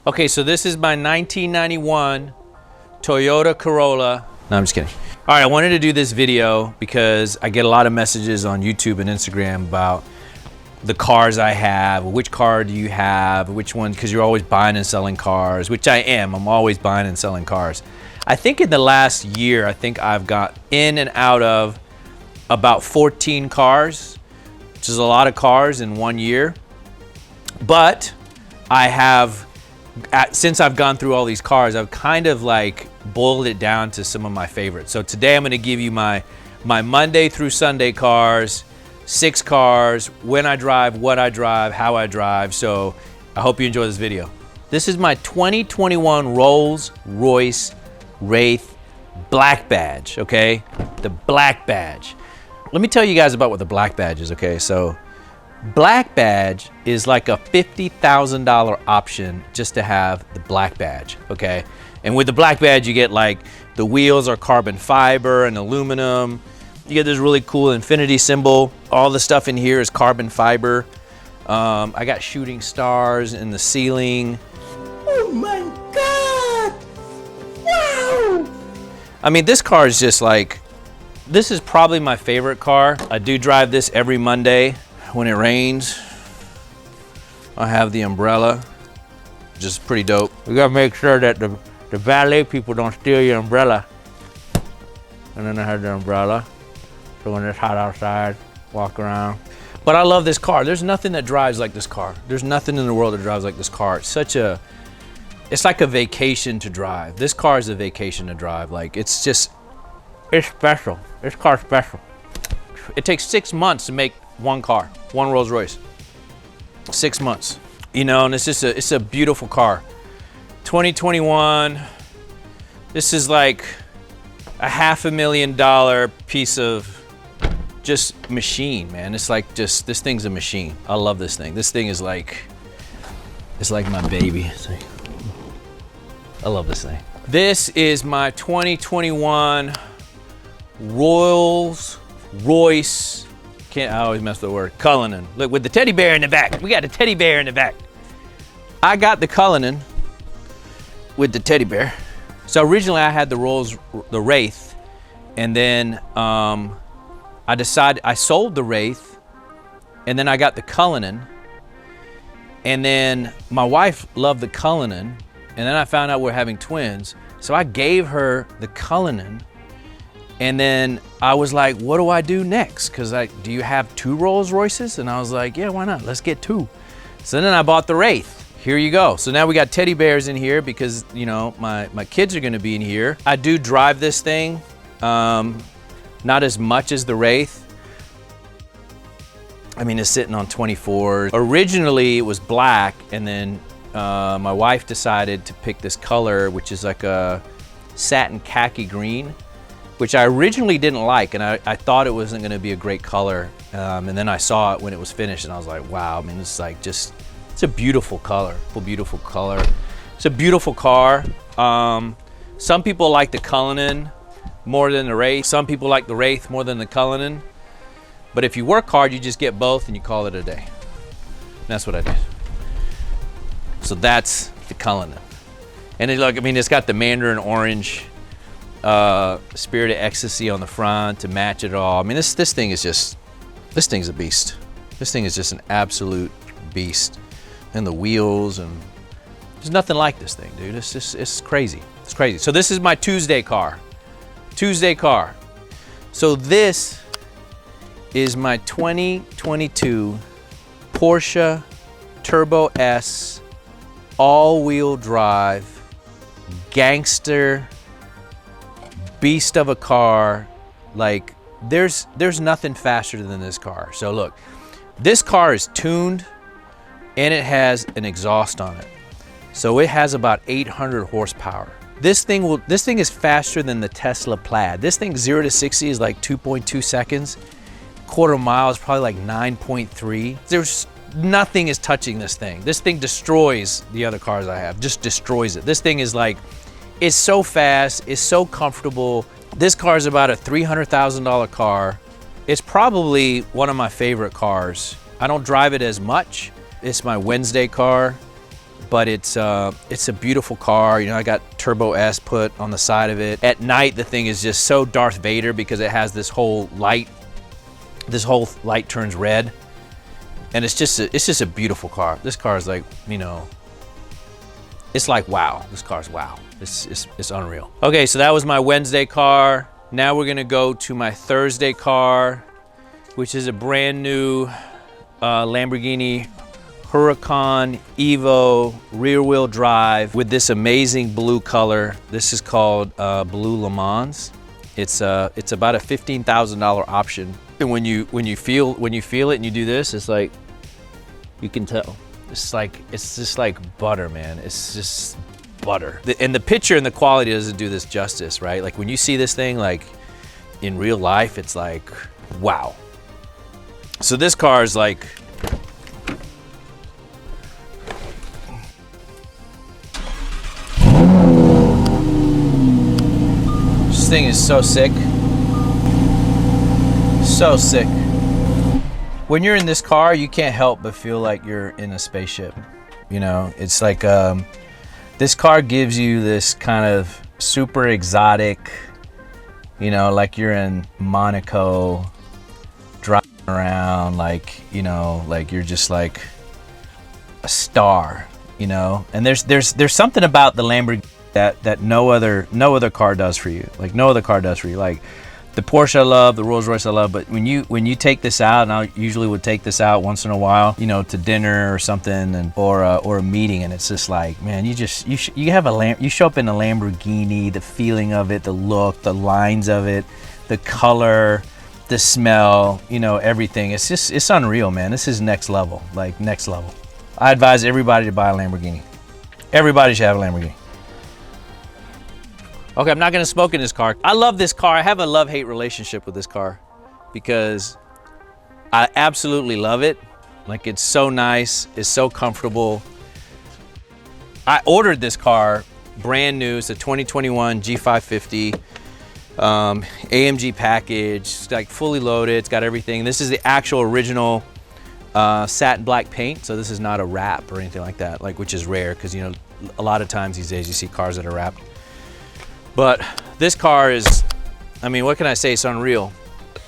Okay, so this is my 1991 Toyota Corolla. No, I'm just kidding. All right, I wanted to do this video because I get a lot of messages on YouTube and Instagram about the cars I have. Which car do you have? Which one? Because you're always buying and selling cars, which I am. I'm always buying and selling cars. I think in the last year, I think I've got in and out of about 14 cars, which is a lot of cars in 1 year. But I have, since I've gone through all these cars, I've kind of like boiled it down to some of my favorites. So today I'm going to give you my Monday through Sunday cars, 6 cars, when I drive, what I drive, how I drive. So I hope you enjoy this video. This is my 2021 Rolls-Royce Wraith black badge, okay? The black badge. Let me tell you guys about what the black badge is, okay? So black badge is like a $50,000 option just to have the black badge, okay? And with the black badge, you get like the wheels are carbon fiber and aluminum. You get this really cool infinity symbol. All the stuff in here is carbon fiber. I got shooting stars in the ceiling. Oh my God! Wow! I mean, this car is just like, this is probably my favorite car. I do drive this every Monday when it rains. I have the umbrella, which is pretty dope. We gotta make sure that the valet people don't steal your umbrella. And then I have the umbrella. So when it's hot outside, walk around. But I love this car. There's nothing that drives like this car. There's nothing in the world that drives like this car. It's like a vacation to drive. This car is a vacation to drive. Like, it's special. This car's special. It takes 6 months to make one car, one Rolls Royce. 6 months, you know, and it's a beautiful car. 2021, this is like a $500,000 piece of just machine, man. It's like this thing's a machine. I love this thing. This thing is like, it's like my baby. I love this thing. This is my 2021 Rolls-Royce, I always mess the word, Cullinan. Look, with the teddy bear in the back. We got a teddy bear in the back. I got the Cullinan with the teddy bear. So originally I had the Wraith, and then I sold the Wraith, and then I got the Cullinan, and then my wife loved the Cullinan, and then I found out we're having twins, so I gave her the Cullinan, and then I was like, what do I do next? Because do you have 2 Rolls Royces? And I was like, yeah, why not? Let's get 2. So then I bought the Wraith. Here you go. So now we got teddy bears in here because, you know, my kids are gonna be in here. I do drive this thing, not as much as the Wraith. I mean, it's sitting on 24. Originally it was black, and then my wife decided to pick this color, which is like a satin khaki green, which I originally didn't like, and I thought it wasn't gonna be a great color. And then I saw it when it was finished, and I was like, wow, I mean, it's like just, it's a beautiful color, beautiful color. It's a beautiful car. Some people like the Cullinan more than the Wraith. Some people like the Wraith more than the Cullinan. But if you work hard, you just get both and you call it a day. And that's what I did. So that's the Cullinan. And look, I mean, it's got the mandarin orange Spirit of Ecstasy on the front to match it all. I mean, this thing is just, this thing's a beast. This thing is just an absolute beast. And the wheels, and there's nothing like this thing, dude. It's just, it's crazy. It's crazy. So this is my Tuesday car. Tuesday car. So this is my 2022 Porsche Turbo S all-wheel drive gangster beast of a car. Like, there's nothing faster than this car. So look, this car is tuned, and it has an exhaust on it. So it has about 800 horsepower. This thing is faster than the Tesla Plaid. This thing 0 to 60 is like 2.2 seconds. Quarter mile is probably like 9.3. There's nothing is touching this thing. This thing destroys the other cars I have, just destroys it. This thing is like, it's so fast, it's so comfortable. This car is about a $300,000 car. It's probably one of my favorite cars. I don't drive it as much. It's my Wednesday car, but it's a beautiful car. You know, I got Turbo S put on the side of it. At night, the thing is just so Darth Vader because it has this whole light turns red. And it's just a beautiful car. This car is like, you know, it's like wow. This car's wow. It's unreal. Okay, so that was my Wednesday car. Now we're gonna go to my Thursday car, which is a brand new Lamborghini Huracan Evo rear wheel drive with this amazing blue color. This is called Blue Le Mans. It's about a $15,000 option. And when you feel it and you do this, it's like, you can tell. It's just like butter, man. It's just butter. And the picture and the quality doesn't do this justice, right? Like when you see this thing like in real life, it's like, wow. So this car is like, this thing is so sick. So sick. When you're in this car, you can't help but feel like you're in a spaceship. You know, it's like this car gives you this kind of super exotic, you know, like you're in Monaco, driving around, like, you know, like you're just like a star, you know. And there's something about the Lamborghini that no other car does for you. Like no other car does for you. Like the Porsche I love, the Rolls Royce I love, but when you take this out, and I usually would take this out once in a while, you know, to dinner or something, and or a meeting, and it's just like, man, you show up in a Lamborghini, the feeling of it, the look, the lines of it, the color, the smell, you know, everything. It's unreal, man. This is next level, like next level. I advise everybody to buy a Lamborghini. Everybody should have a Lamborghini. Okay, I'm not gonna smoke in this car. I love this car. I have a love-hate relationship with this car because I absolutely love it. Like, it's so nice, it's so comfortable. I ordered this car brand new. It's a 2021 G550 AMG package. It's like fully loaded, it's got everything. This is the actual original satin black paint, so this is not a wrap or anything like that, like, which is rare because, you know, a lot of times these days you see cars that are wrapped. But this car is, I mean, what can I say? It's unreal.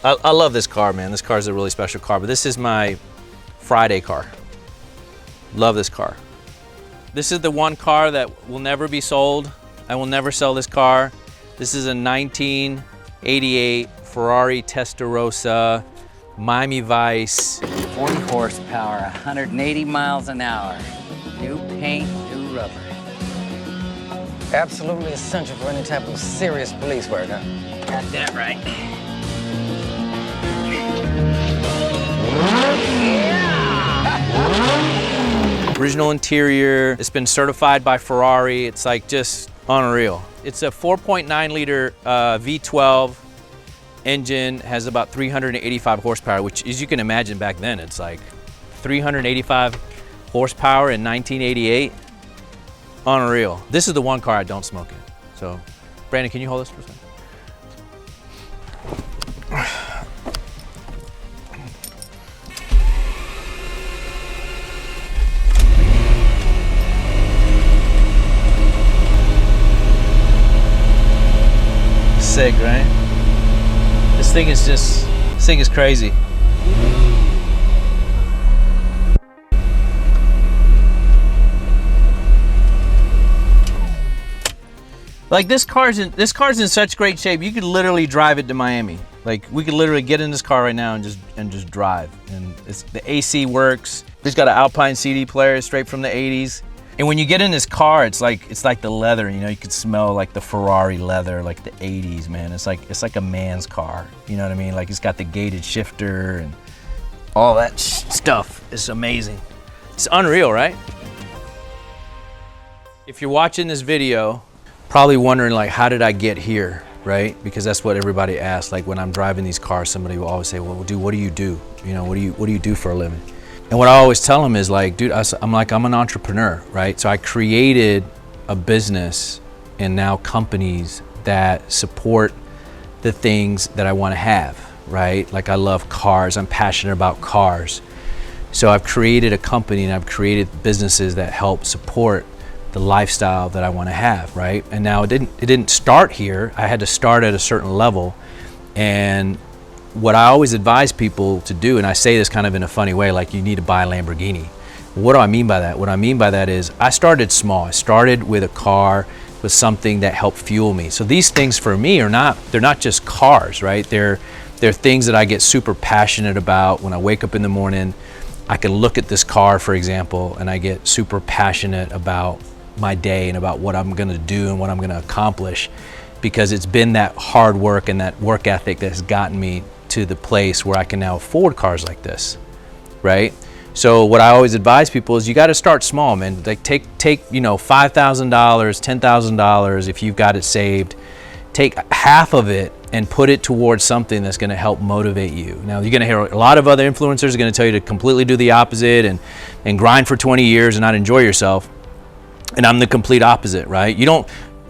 I love this car, man. This car is a really special car, but this is my Friday car. Love this car. This is the one car that will never be sold. I will never sell this car. This is a 1988 Ferrari Testerosa, Miami Vice. 40 horsepower, 180 miles an hour. New paint, new rubber. Absolutely essential for any type of serious police work, huh? Got that right. Original interior. It's been certified by Ferrari. It's like just unreal. It's a 4.9 liter V12 engine, has about 385 horsepower, which, as you can imagine, back then, it's like 385 horsepower in 1988. Unreal. This is the one car I don't smoke in. So, Brandon, can you hold this for a second? Sick, right? This thing is crazy. Like, this car's in such great shape. You could literally drive it to Miami. Like, we could literally get in this car right now and just drive. And the AC works. It's got an Alpine CD player straight from the 80s. And when you get in this car, it's like the leather, you know, you could smell like the Ferrari leather, like the 80s, man. It's like a man's car, you know what I mean? Like, it's got the gated shifter and all that stuff. It's amazing. It's unreal, right? If you're watching this video, probably wondering, like, how did I get here, right? Because that's what everybody asks. Like, when I'm driving these cars, somebody will always say, well, dude, what do you do? You know, what do you do for a living? And what I always tell them is, like, dude, I'm an entrepreneur, right? So I created a business and now companies that support the things that I want to have, right? Like, I love cars. I'm passionate about cars. So I've created a company and I've created businesses that help support the lifestyle that I want to have, right? And now it didn't start here. I had to start at a certain level. And what I always advise people to do, and I say this kind of in a funny way, like you need to buy a Lamborghini. What do I mean by that? What I mean by that is I started small. I started with a car, with something that helped fuel me. So these things for me they're not just cars, right? They're things that I get super passionate about. When I wake up in the morning, I can look at this car, for example, and I get super passionate about my day and about what I'm gonna do and what I'm gonna accomplish, because it's been that hard work and that work ethic that has gotten me to the place where I can now afford cars like this, right? So what I always advise people is you got to start small, man. Like take $5,000, $10,000 if you've got it saved. Take half of it and put it towards something that's going to help motivate you. Now you're going to hear a lot of other influencers are going to tell you to completely do the opposite and grind for 20 years and not enjoy yourself. And I'm the complete opposite, right?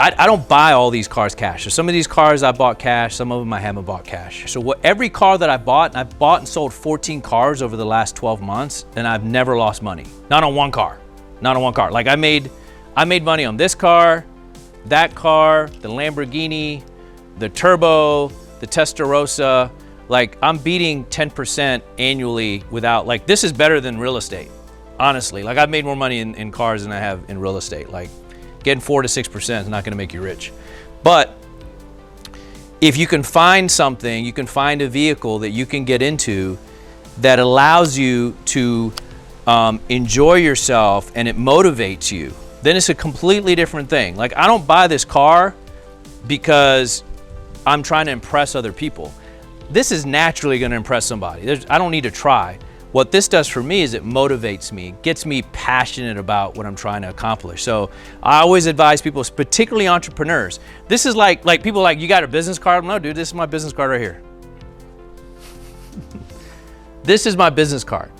I don't buy all these cars cash. So some of these cars I bought cash, some of them I haven't bought cash. So every car that I've bought and sold 14 cars over the last 12 months, and I've never lost money. Not on one car, not on one car. Like I made money on this car, that car, the Lamborghini, the Turbo, the Testerosa. Like I'm beating 10% annually without, like this is better than real estate, honestly. Like I've made more money in cars than I have in real estate. Like getting 4 to 6% is not going to make you rich. But if you can find something, you can find a vehicle that you can get into that allows you to enjoy yourself and it motivates you, then it's a completely different thing. Like I don't buy this car because I'm trying to impress other people. This is naturally going to impress somebody. I don't need to try. What this does for me is it motivates me, gets me passionate about what I'm trying to accomplish. So I always advise people, particularly entrepreneurs. This is like people like, you got a business card? No, dude, this is my business card right here. This is my business card.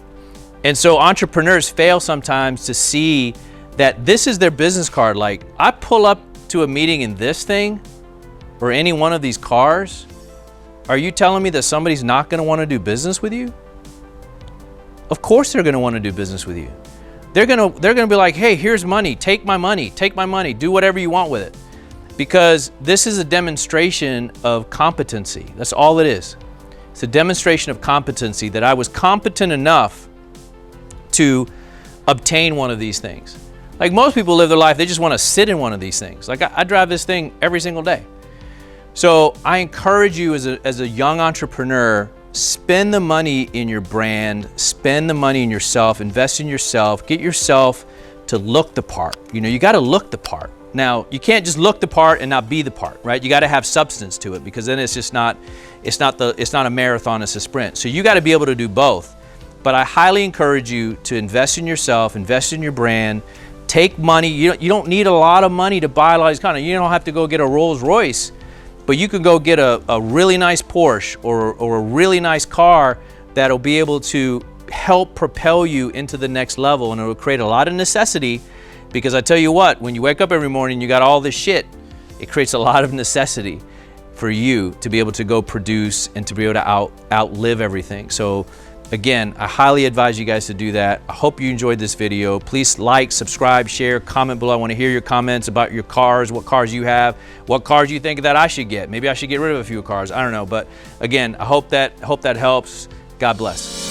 And so entrepreneurs fail sometimes to see that this is their business card. Like I pull up to a meeting in this thing or any one of these cars. Are you telling me that somebody's not going to want to do business with you? Of course they're going to want to do business with you. They're going to be like, hey, here's money. Take my money. Take my money. Do whatever you want with it. Because this is a demonstration of competency. That's all it is. It's a demonstration of competency, that I was competent enough to obtain one of these things. Like most people live their life, they just want to sit in one of these things. Like I drive this thing every single day. So I encourage you as a young entrepreneur, spend the money in your brand, spend the money in yourself, invest in yourself, get yourself to look the part. You know, you got to look the part. Now, you can't just look the part and not be the part, right? You got to have substance to it, because then it's just not, it's not a marathon, it's a sprint. So you got to be able to do both. But I highly encourage you to invest in yourself, invest in your brand, take money. You don't need a lot of money to buy a lot of these cars. You don't have to go get a Rolls Royce, but you can go get a really nice Porsche or a really nice car that'll be able to help propel you into the next level, and it will create a lot of necessity, because I tell you what, when you wake up every morning, you got all this shit, it creates a lot of necessity for you to be able to go produce and to be able to outlive everything. So again, I highly advise you guys to do that. I hope you enjoyed this video. Please like, subscribe, share, comment below. I want to hear your comments about your cars, what cars you have, what cars you think that I should get. Maybe I should get rid of a few cars. I don't know. But again, I hope that helps. God bless.